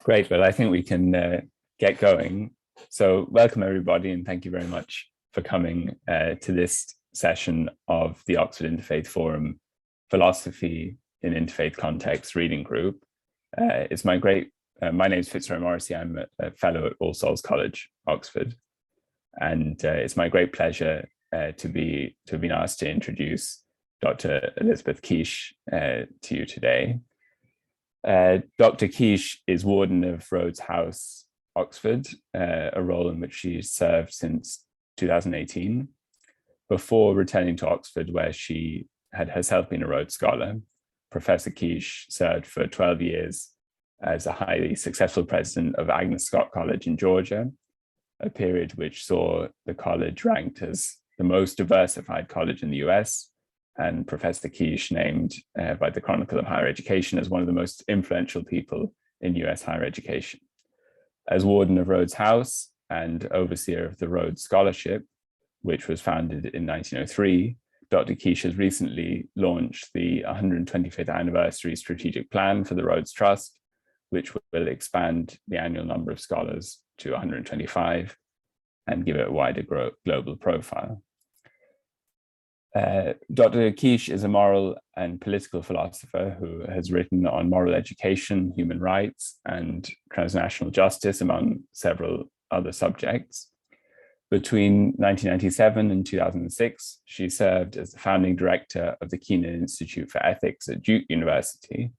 Great. Well, I think we can get going. So welcome, everybody, and thank you very much for coming to this session of the Oxford Interfaith Forum Philosophy in Interfaith Contexts Reading Group. It's my name is Fitzroy Morrissey. I'm a fellow at All Souls College, Oxford. And it's my great pleasure to have been asked to introduce Dr. Elizabeth Quiche to you today. Dr. Quiche is Warden of Rhodes House, Oxford, a role in which she served since 2018, before returning to Oxford, where she had herself been a Rhodes Scholar. Professor Quiche served for 12 years as a highly successful president of Agnes Scott College in Georgia, a period which saw the college ranked as the most diversified college in the US, and Professor Quiche named by the Chronicle of Higher Education as one of the most influential people in US higher education. As Warden of Rhodes House and overseer of the Rhodes Scholarship, which was founded in 1903, Dr. Quiche has recently launched the 125th anniversary strategic plan for the Rhodes Trust, which will expand the annual number of scholars to 125 and give it a wider global profile. Dr. Quiche is a moral and political philosopher who has written on moral education, human rights, and transnational justice, among several other subjects. Between 1997 and 2006, she served as the founding director of the Keenan Institute for Ethics at Duke University.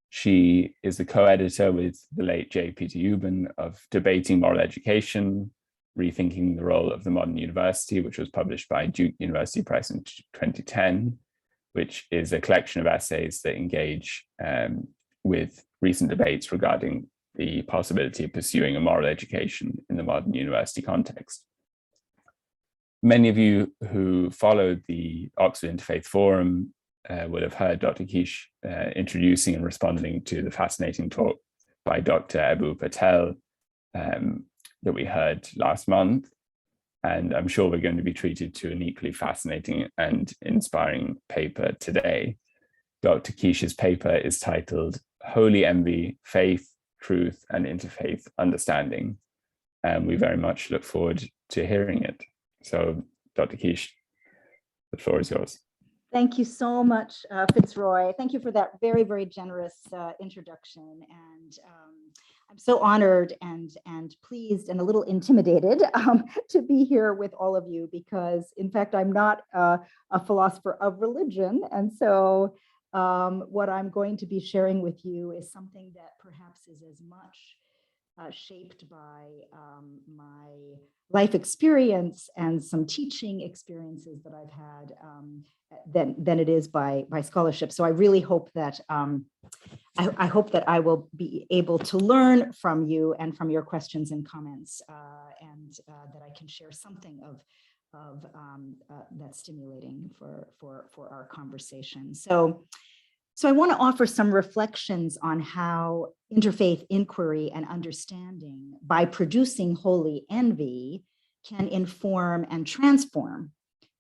She is the co-editor with the late J. Peter Euban of Debating Moral Education, Rethinking the Role of the Modern University, which was published by Duke University Press in 2010, which is a collection of essays that engage with recent debates regarding the possibility of pursuing a moral education in the modern university context. Many of you who followed the Oxford Interfaith Forum will have heard Dr. Quiche introducing and responding to the fascinating talk by Dr. Eboo Patel that we heard last month. And I'm sure we're going to be treated to an equally fascinating and inspiring paper today. Dr. Quiche's paper is titled Holy Envy, Faith, Truth, and Interfaith Understanding. And we very much look forward to hearing it. So, Dr. Quiche, the floor is yours. Thank you so much, Fitzroy. Thank you for that very, very generous introduction. And I'm so honored and pleased and a little intimidated to be here with all of you, because in fact, I'm not a philosopher of religion. And so what I'm going to be sharing with you is something that perhaps is as much shaped by my life experience and some teaching experiences that I've had than it is by scholarship. So I really hope that I hope that I will be able to learn from you and from your questions and comments, and that I can share something of that's stimulating for our conversation. So I want to offer some reflections on how interfaith inquiry and understanding, by producing holy envy, can inform and transform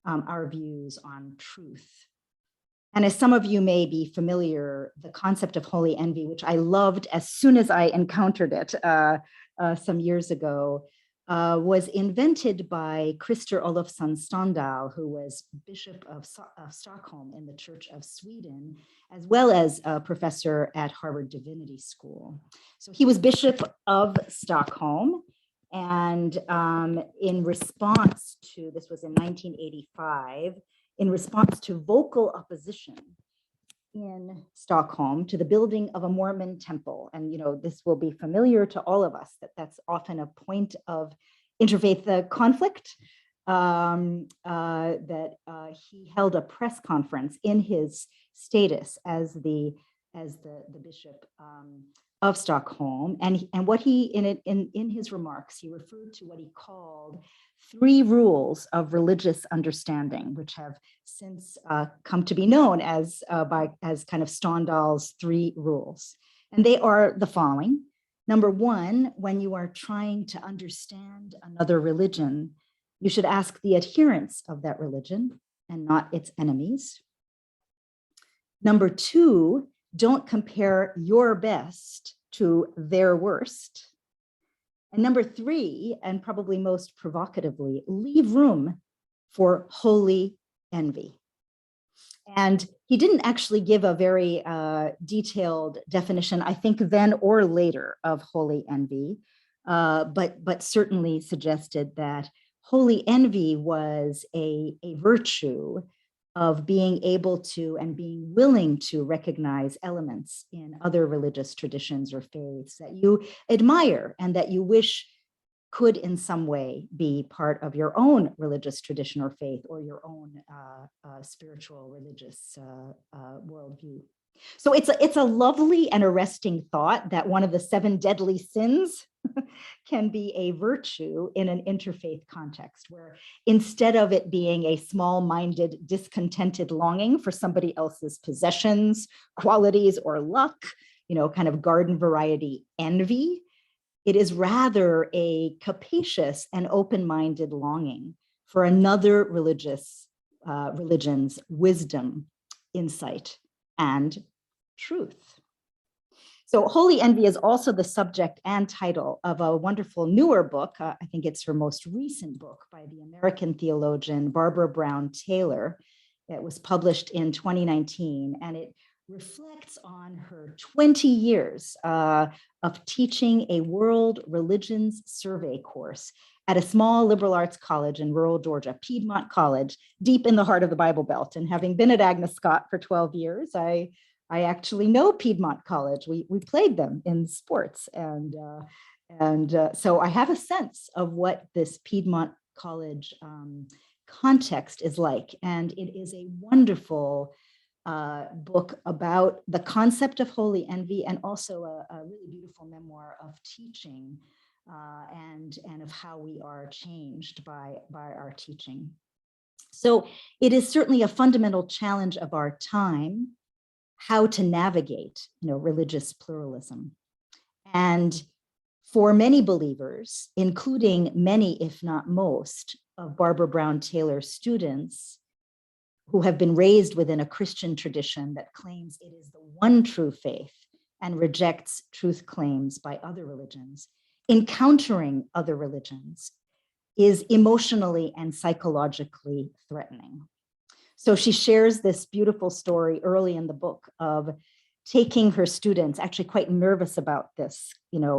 our views on truth. And as some of you may be familiar, the concept of holy envy, which I loved as soon as I encountered it some years ago, was invented by Christer Olofsson Ståndal, who was Bishop of Stockholm in the Church of Sweden, as well as a professor at Harvard Divinity School. So he was Bishop of Stockholm, and in response to, this was in 1985, in response to vocal opposition in Stockholm to the building of a Mormon temple. And, you know, this will be familiar to all of us, that's often a point of interfaith conflict, that he held a press conference in his status as the Bishop of Stockholm. And what he, in his remarks, he referred to what he called 3 rules of religious understanding, which have since come to be known as kind of Ståndal's 3 rules. And they are the following. Number 1, when you are trying to understand another religion, you should ask the adherents of that religion and not its enemies. Number 2, don't compare your best to their worst. And number three, and probably most provocatively, leave room for holy envy. And he didn't actually give a very detailed definition, I think then or later, of holy envy, but certainly suggested that holy envy was a virtue of being able to and being willing to recognize elements in other religious traditions or faiths that you admire and that you wish could in some way be part of your own religious tradition or faith or your own spiritual religious worldview. So it's a lovely and arresting thought that one of the 7 deadly sins can be a virtue in an interfaith context, where instead of it being a small-minded, discontented longing for somebody else's possessions, qualities, or luck, kind of garden variety envy, it is rather a capacious and open-minded longing for another religion's wisdom, insight, and truth. So holy envy is also the subject and title of a wonderful newer book. I think it's her most recent book by the American theologian Barbara Brown Taylor. It was published in 2019, and it reflects on her 20 years of teaching a world religions survey course at a small liberal arts college in rural Georgia, Piedmont College, deep in the heart of the Bible Belt. And having been at Agnes Scott for 12 years, I actually know Piedmont College. We played them in sports. And so I have a sense of what this Piedmont College context is like. And it is a wonderful book about the concept of holy envy, and also a really beautiful memoir of teaching and of how we are changed by our teaching. So it is certainly a fundamental challenge of our time, how to navigate, religious pluralism. And for many believers, including many, if not most, of Barbara Brown Taylor's students, who have been raised within a Christian tradition that claims it is the one true faith and rejects truth claims by other religions, encountering other religions is emotionally and psychologically threatening. So she shares this beautiful story early in the book of taking her students, actually quite nervous about this,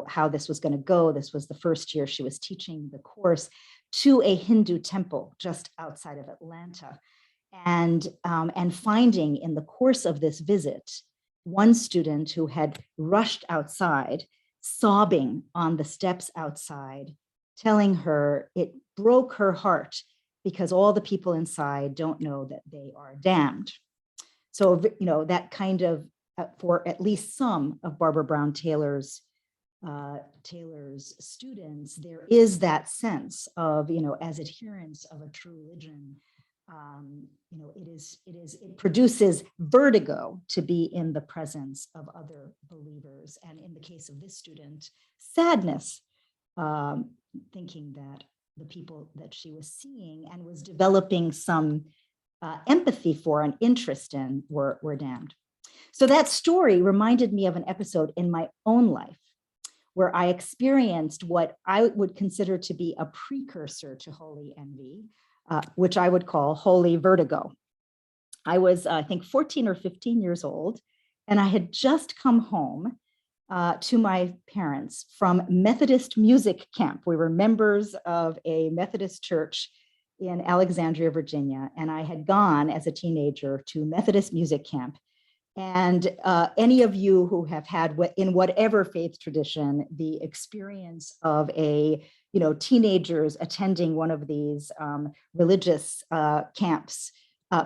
how this was going to go. This was the first year she was teaching the course, to a Hindu temple just outside of Atlanta. And finding in the course of this visit, one student who had rushed outside, sobbing on the steps outside, telling her it broke her heart because all the people inside don't know that they are damned. So, that kind of, for at least some of Barbara Brown Taylor's students, there is that sense of, as adherents of a true religion, it produces vertigo to be in the presence of other believers. And in the case of this student, sadness, thinking that the people that she was seeing and was developing some empathy for and interest in were damned. So that story reminded me of an episode in my own life where I experienced what I would consider to be a precursor to holy envy, which I would call holy vertigo. I was, I think, 14 or 15 years old, and I had just come home to my parents from Methodist music camp. We were members of a Methodist church in Alexandria, Virginia, and I had gone as a teenager to Methodist music camp. And any of you who have had, in whatever faith tradition, the experience of teenagers attending one of these religious camps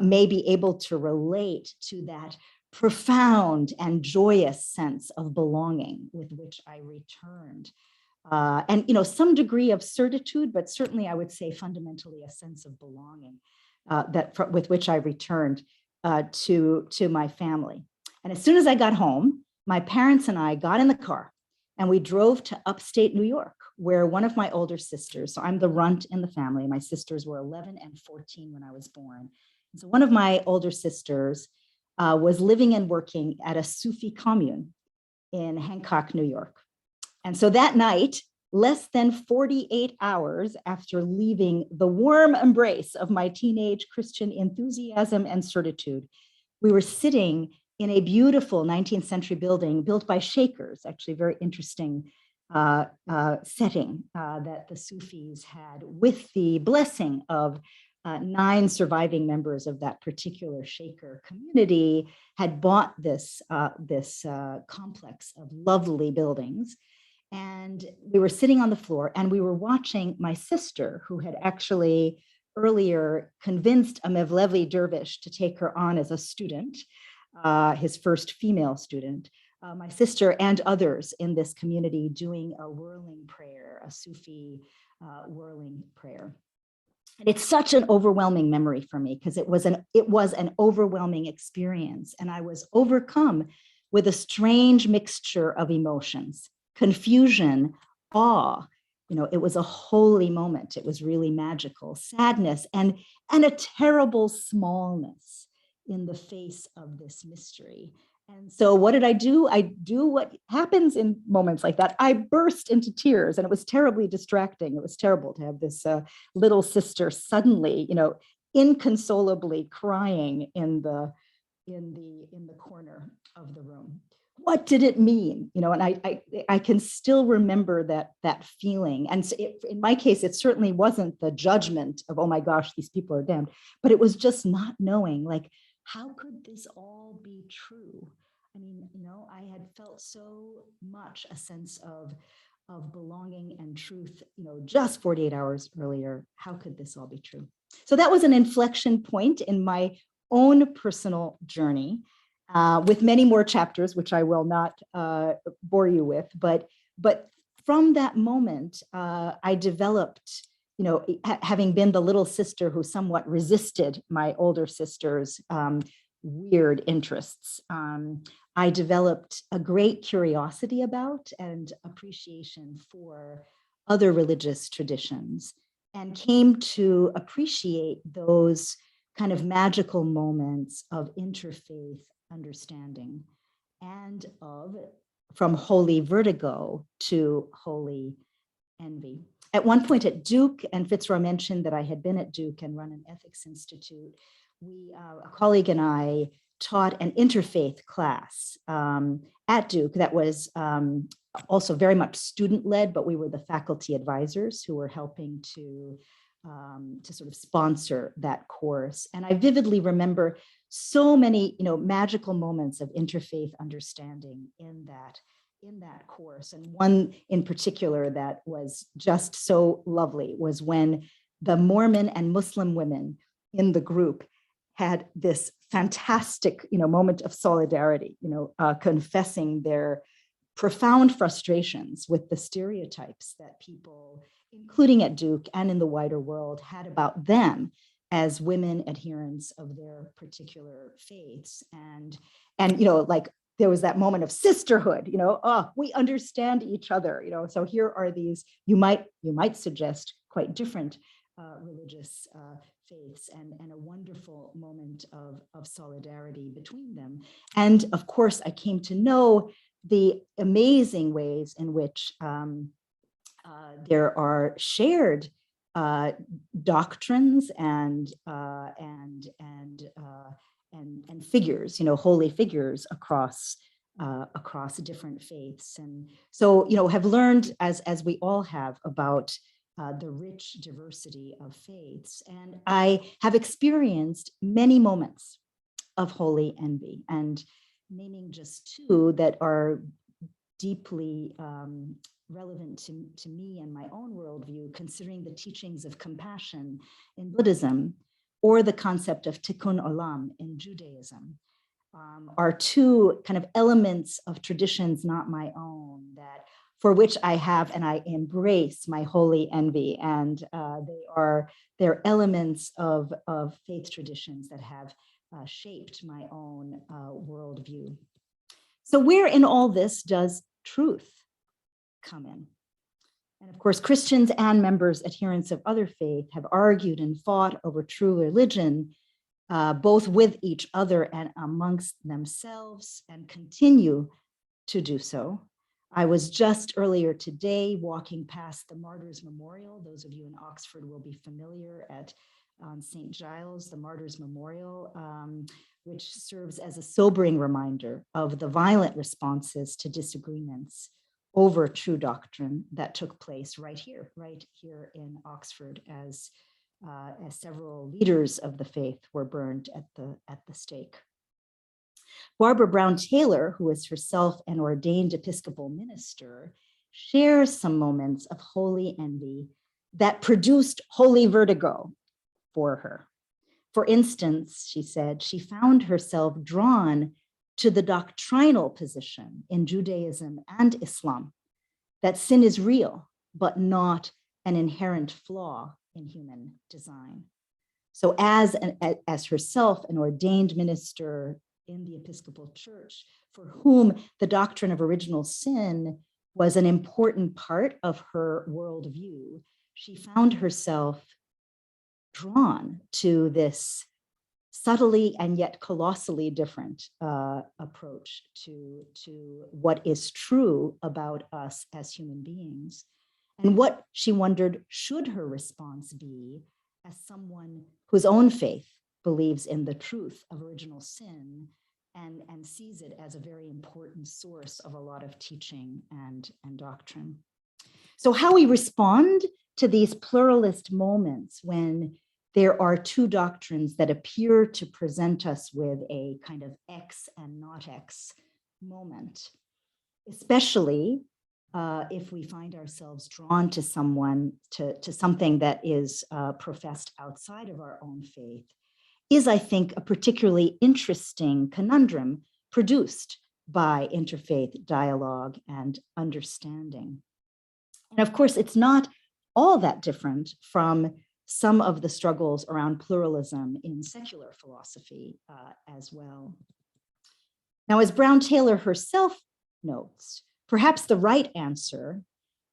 may be able to relate to that profound and joyous sense of belonging with which I returned. And some degree of certitude, but certainly I would say fundamentally a sense of belonging with which I returned to my family. And as soon as I got home, my parents and I got in the car and we drove to upstate New York, where one of my older sisters, so I'm the runt in the family, my sisters were 11 and 14 when I was born. And so one of my older sisters was living and working at a Sufi commune in Hancock, New York. And so that night, less than 48 hours after leaving the warm embrace of my teenage Christian enthusiasm and certitude, we were sitting in a beautiful 19th century building built by Shakers, actually very interesting setting that the Sufis had, with the blessing of 9 surviving members of that particular Shaker community, had bought this complex of lovely buildings. And we were sitting on the floor and we were watching my sister, who had actually earlier convinced a Mevlevi dervish to take her on as a student, his first female student, my sister and others in this community doing a whirling prayer, a Sufi whirling prayer. And it's such an overwhelming memory for me because it was an overwhelming experience. And I was overcome with a strange mixture of emotions: confusion, awe. It was a holy moment. It was really magical. Sadness and a terrible smallness in the face of this mystery. And so what did I do? I do what happens in moments like that. I burst into tears, and it was terribly distracting. It was terrible to have this little sister suddenly, inconsolably crying in the corner of the room. What did it mean? And I can still remember that feeling. And so in my case, it certainly wasn't the judgment of, oh my gosh, these people are damned, but it was just not knowing, like, how could this all be true? I mean, I had felt so much a sense of belonging and truth, just 48 hours earlier. How could this all be true? So that was an inflection point in my own personal journey, with many more chapters, which I will not bore you with. But from that moment, I developed, having been the little sister who somewhat resisted my older sister's weird interests, I developed a great curiosity about and appreciation for other religious traditions, and came to appreciate those kind of magical moments of interfaith understanding, and from holy vertigo to holy envy. At one point at Duke, and Fitzroy mentioned that I had been at Duke and run an ethics institute, a colleague and I taught an interfaith class at Duke that was also very much student-led, but we were the faculty advisors who were helping to sort of sponsor that course. And I vividly remember so many, magical moments of interfaith understanding in that course. And one in particular that was just so lovely was when the Mormon and Muslim women in the group had this fantastic, moment of solidarity, confessing their profound frustrations with the stereotypes that people, including at Duke and in the wider world, had about them as women adherents of their particular faiths. And like, there was that moment of sisterhood, we understand each other, so here are these, you might suggest, quite different religious faiths, and a wonderful moment of solidarity between them. And of course, I came to know the amazing ways in which there are shared doctrines and figures, holy figures across different faiths. And so, have learned, as we all have, about the rich diversity of faiths. And I have experienced many moments of holy envy, and naming just 2 that are deeply relevant to me and my own worldview, considering the teachings of compassion in Buddhism, or the concept of tikkun olam in Judaism, are 2 kind of elements of traditions not my own, that for which I have and I embrace my holy envy. And they're elements of faith traditions that have shaped my own worldview. So where in all this does truth come in? And of course, Christians and members, adherents of other faith, have argued and fought over true religion, both with each other and amongst themselves, and continue to do so. I was just earlier today walking past the Martyrs Memorial. Those of you in Oxford will be familiar at St. Giles, the Martyrs Memorial, which serves as a sobering reminder of the violent responses to disagreements over true doctrine that took place right here in Oxford, as several leaders of the faith were burned at the stake. Barbara Brown Taylor, who is herself an ordained Episcopal minister, shares some moments of holy envy that produced holy vertigo for her. For instance, she said, she found herself drawn to the doctrinal position in Judaism and Islam that sin is real, but not an inherent flaw in human design. So as herself an ordained minister in the Episcopal Church, for whom the doctrine of original sin was an important part of her worldview, she found herself drawn to this subtly and yet colossally different approach to what is true about us as human beings. And what, she wondered, should her response be as someone whose own faith believes in the truth of original sin and sees it as a very important source of a lot of teaching and doctrine. So how we respond to these pluralist moments when there are two doctrines that appear to present us with a kind of X and not X moment, especially if we find ourselves drawn to something that is professed outside of our own faith, is, I think, a particularly interesting conundrum produced by interfaith dialogue and understanding. And of course, it's not all that different from some of the struggles around pluralism in secular philosophy as well. Now, as Brown Taylor herself notes, perhaps the right answer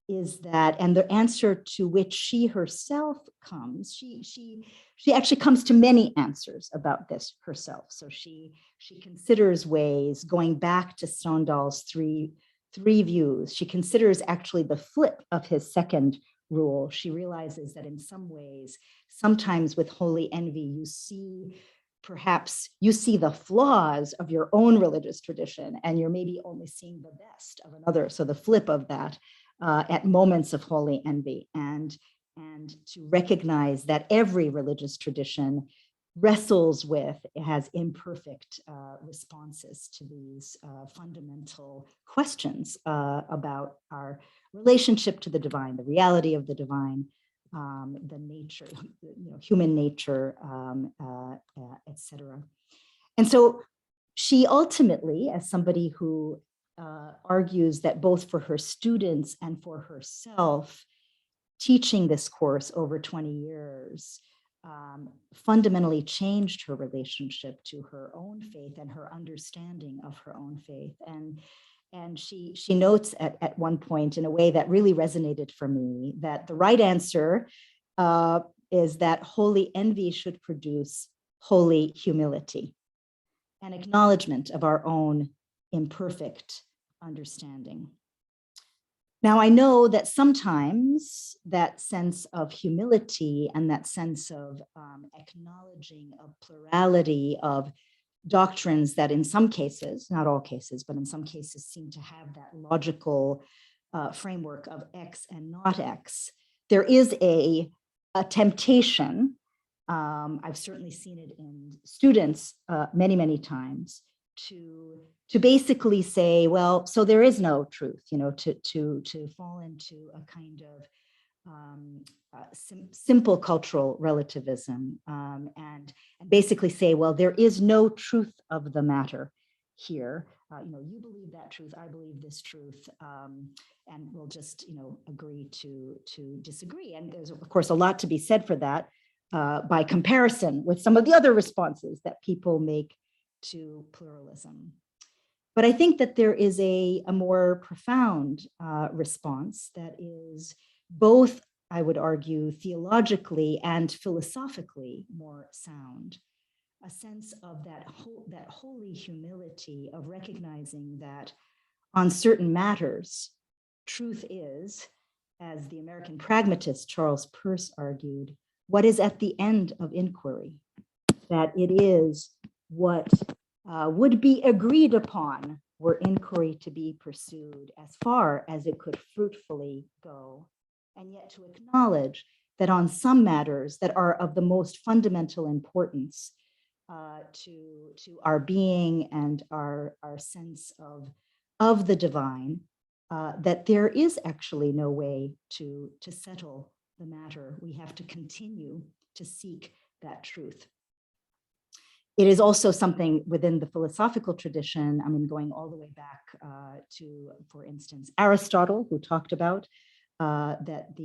is that, and the answer to which she herself comes, she actually comes to many answers about this herself. So she considers ways, going back to Stendhal's three views, she considers actually the flip of his second rule. She realizes that in some ways, sometimes with holy envy, you see the flaws of your own religious tradition, and you're maybe only seeing the best of another. So the flip of that at moments of holy envy, and to recognize that every religious tradition wrestles with, has imperfect responses to these fundamental questions about our relationship to the divine, the reality of the divine, the nature, human nature, etc. And so she ultimately, as somebody who argues that both for her students and for herself, teaching this course over 20 years fundamentally changed her relationship to her own faith and her understanding of her own faith. And she notes at one point, in a way that really resonated for me, that the right answer is that holy envy should produce holy humility, an acknowledgement of our own imperfect understanding. Now, I know that sometimes that sense of humility and that sense of acknowledging a plurality of doctrines that in some cases, not all cases, but in some cases seem to have that logical framework of X and not X, there is a temptation, I've certainly seen it in students many, many times, to basically say, well, so there is no truth, to fall into a kind of simple cultural relativism and basically say, well, there is no truth of the matter here. You believe that truth, I believe this truth, and we'll just, agree to disagree. And there's, of course, a lot to be said for that by comparison with some of the other responses that people make to pluralism. But I think that there is a more profound response that is both, I would argue, theologically and philosophically more sound. A sense of that holy humility of recognizing that on certain matters, truth is, as the American pragmatist Charles Peirce argued, what is at the end of inquiry, that it is what would be agreed upon were inquiry to be pursued as far as it could fruitfully go, and yet to acknowledge that on some matters that are of the most fundamental importance to our being and our sense of the divine, that there is actually no way to settle the matter. We have to continue to seek that truth. It is also something within the philosophical tradition, I mean, going all the way back to, for instance, Aristotle, who talked about that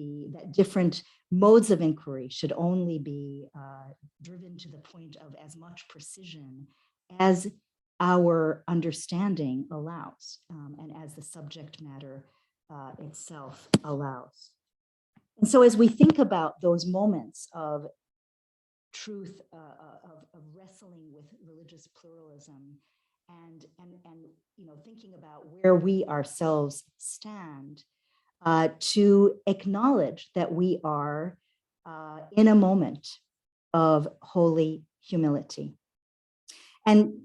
different modes of inquiry should only be driven to the point of as much precision as our understanding allows, and as the subject matter itself allows. And so as we think about those moments of truth, of wrestling with religious pluralism, and thinking about where we ourselves stand, to acknowledge that we are in a moment of holy humility. And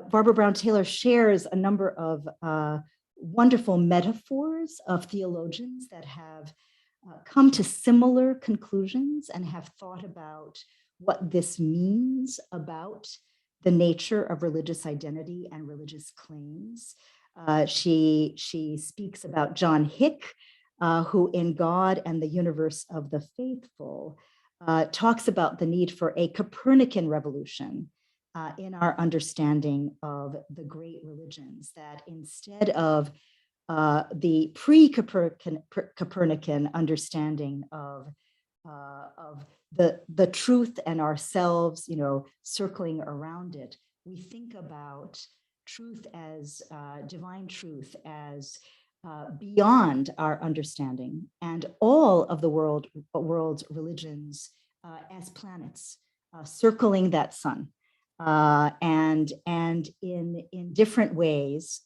Barbara Brown Taylor shares a number of wonderful metaphors of theologians that have come to similar conclusions and have thought about what this means about the nature of religious identity and religious claims. She speaks about John Hick, who in God and the Universe of the Faithful talks about the need for a Copernican revolution in our understanding of the great religions, that instead of the pre-Copernican understanding of the truth and ourselves, circling around it, we think about truth as divine truth as beyond our understanding, and all of the world's religions as planets circling that sun, and in different ways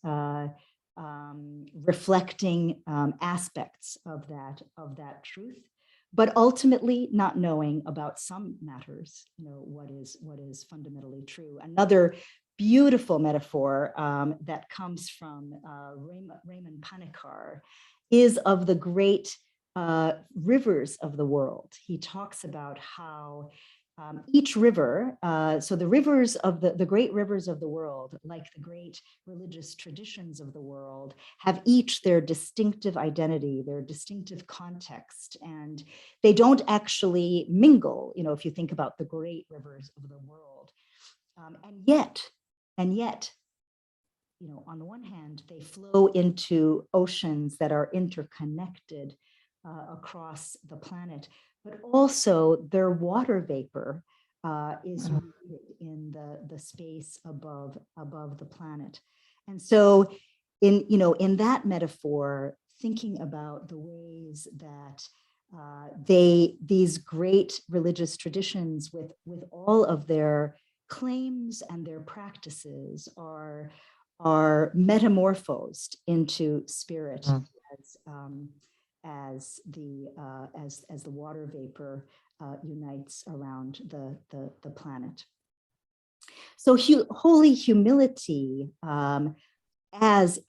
reflecting aspects of that truth, but ultimately not knowing about some matters, what is fundamentally true. Another beautiful metaphor that comes from Raymond Panikar is of the great rivers of the world. He talks about how each river, so the rivers of the great rivers of the world, like the great religious traditions of the world, have each their distinctive identity, their distinctive context, and they don't actually mingle, if you think about the great rivers of the world. And yet, on the one hand, they flow into oceans that are interconnected across the planet, but also their water vapor is rooted in the space above the planet. And so in that metaphor, thinking about the ways that these great religious traditions with all of their claims and their practices are metamorphosed into spirit as the water vapor unites around the planet. So holy humility, as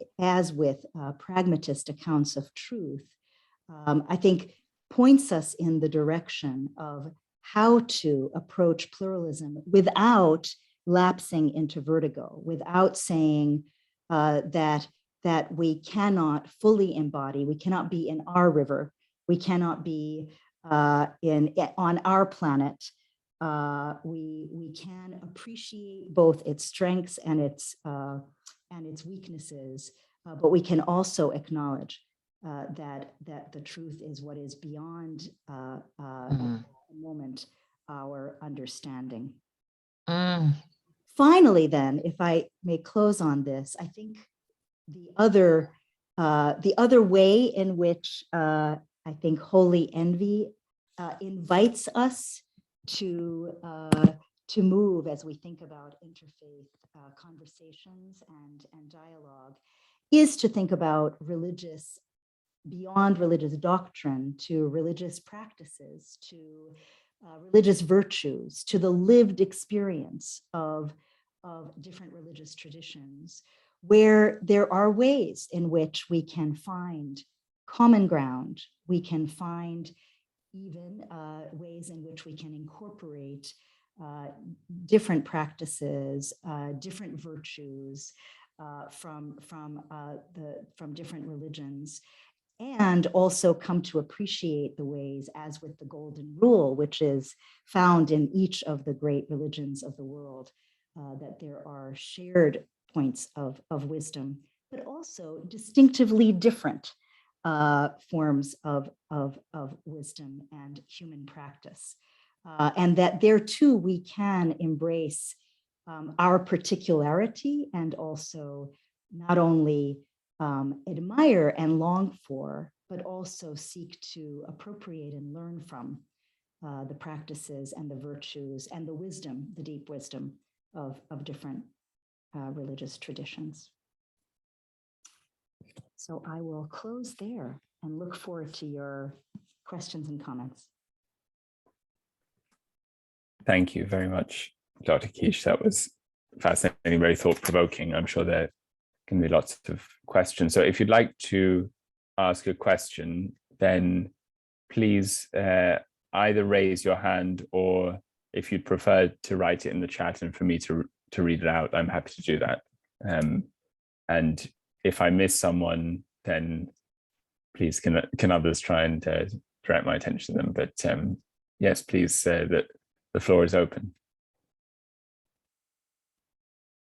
with pragmatist accounts of truth, I think points us in the direction of how to approach pluralism without lapsing into vertigo, without saying that we cannot fully embody, we cannot be in our river, we cannot be on our planet. We can appreciate both its strengths and its weaknesses, but we can also acknowledge that the truth is what is beyond the moment our understanding. Finally, then, if I may close on this, I think the other way in which I think holy envy invites us to to move as we think about interfaith conversations and dialogue is to think about religious, beyond religious doctrine, to religious practices, to religious virtues, to the lived experience of different religious traditions, where there are ways in which we can find common ground, we can find even ways in which we can incorporate different practices, different virtues from different religions, and also come to appreciate the ways, as with the golden rule, which is found in each of the great religions of the world, that there are shared points of wisdom, but also distinctively different forms of wisdom and human practice. And that there too, we can embrace our particularity and also not only admire and long for, but also seek to appropriate and learn from the practices and the virtues and the wisdom, the deep wisdom of different religious traditions. So I will close there and look forward to your questions and comments. Thank you very much, Dr. Kish. That was fascinating, very thought-provoking. I'm sure there can be lots of questions. So if you'd like to ask a question, then please either raise your hand, or if you'd prefer to write it in the chat and for me to read it out, I'm happy to do that. And if I miss someone, then please can others try and direct my attention to them. But yes, please, the floor is open.